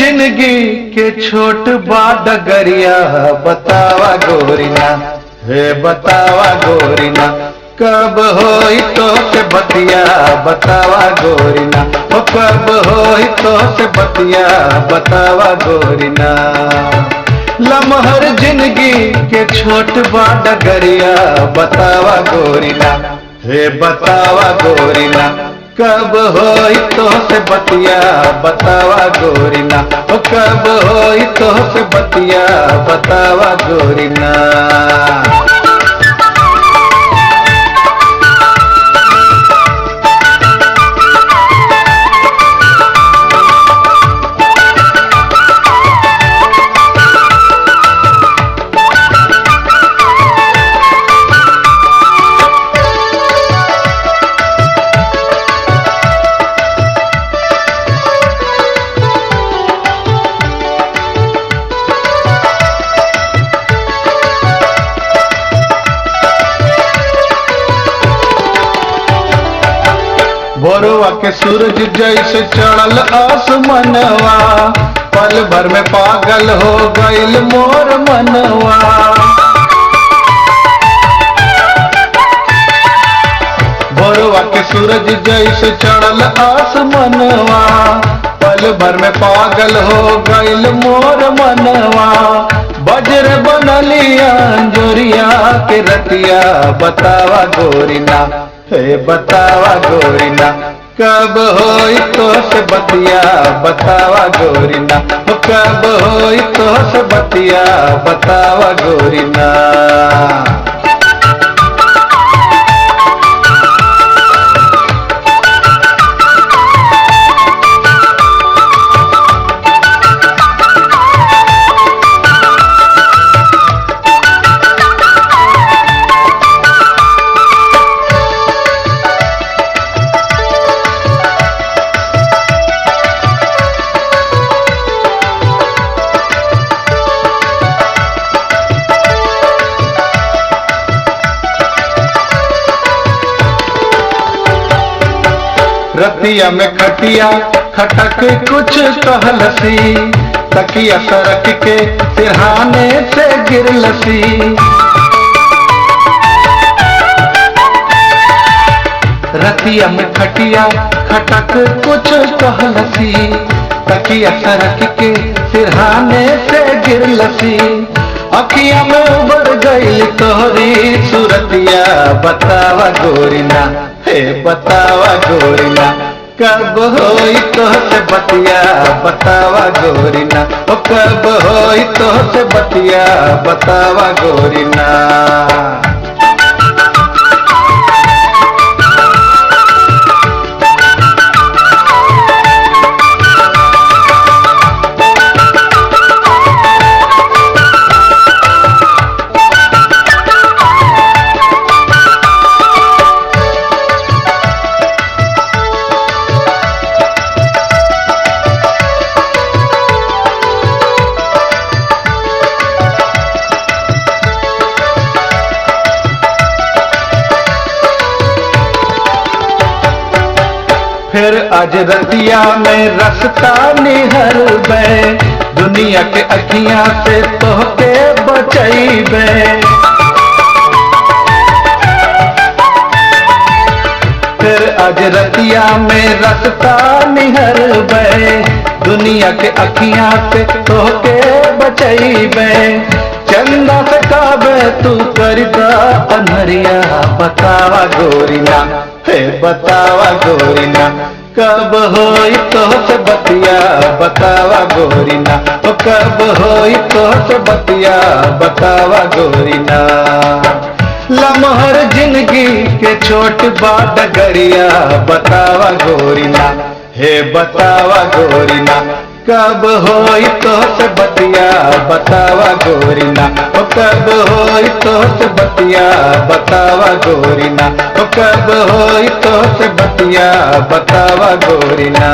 जिंदगी के छोट बा डगरिया बतावा गोरीना, हे बतावा गोरीना, कब होई तो से बतिया बतावा गोरीना, ओ कब होई तो से बतिया बतावा गोरीना। लमहर जिंदगी के छोट बा डगरिया बतावा गोरीना, हे बतावा गोरीना, कब होई तो से बतिया बतावा गोरीना, ओ कब होई तो से बतिया बतावा गोरीना। भोरवा के सूरज जैसे चढ़ल आसमनवा, पल भर में पागल हो गईल मोर मनवा। भोरवा के सूरज जैसे चढ़ल आसमनवा, पल भर में पागल हो गईल मोर मनवा। बज्र बनलिया अंजोरिया के रतिया बतावा गोरीना, हे बतावा गोरीना, कब होई तो से बतिया बतावा गोरीना, ओ कब होई तो से बतिया बतावा गोरीना। रतिया में खटिया खटक कुछ कहलसी, तकिया सरक के सिरहाने से गिरलसी। रतिया में खटिया खटक कुछ कहलसी, तकिया सरक के सिरहाने से गिरलसी। अखिया में उबर गईल तोहरी सूरतिया बतावा गोरीना, हे बतावा गोरीना, कब होई तो से बतिया बतावा गोरीना, ओ कब होई तो से बतिया बतावा गोरीना। फिर आज रतिया में रस्ता निहर बे, दुनिया के अखियां से तोहके बचैबे। फिर आज रतिया में रस्ता निहर बे, दुनिया के अखियां से तोहके बचैबे। चंदा से काबे तू करता अनहरिया बतावा गोरीना, हे बतावा गोरीना, कब होई तो से बतिया बतावा गोरीना, ओ कब होई तो से बतिया बतावा गोरीना। लमहर जिंदगी के छोट बा डगरिया बतावा गोरीना, हे बतावा गोरीना, कब होई तो से बतिया बतावा गोरीना, ओ कब होई तो से बतिया बतावा गोरीना, ओ कब होई तो से बतिया बतावा गोरीना।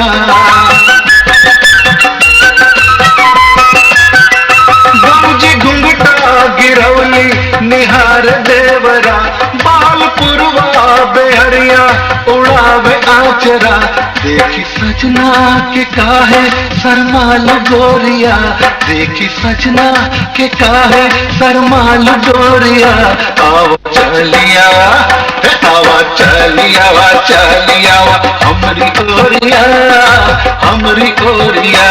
गोरिया। गमजी घुंघटा गिरौली निहार देवरा, बाल पुरवा बेहरिया उड़ावे आचरा। देखी सजना के काहे सरमाल गोरिया, देखी सजना के काहे सरमाल गोरिया। आवा चलिया, आवा चलिया, आवा चलिया हमरी गोरिया, हमरी गोरिया।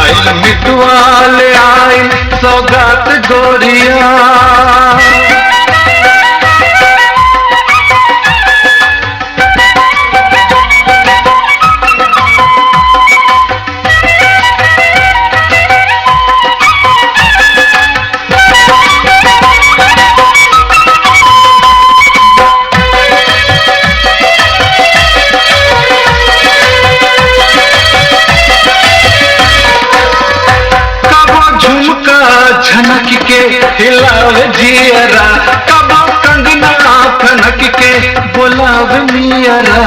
आइल मिटवाले आइल सौगात गोरिया। झनक के हिलावे जियरा, कबो कंगना फनक के बोलावे मियरा।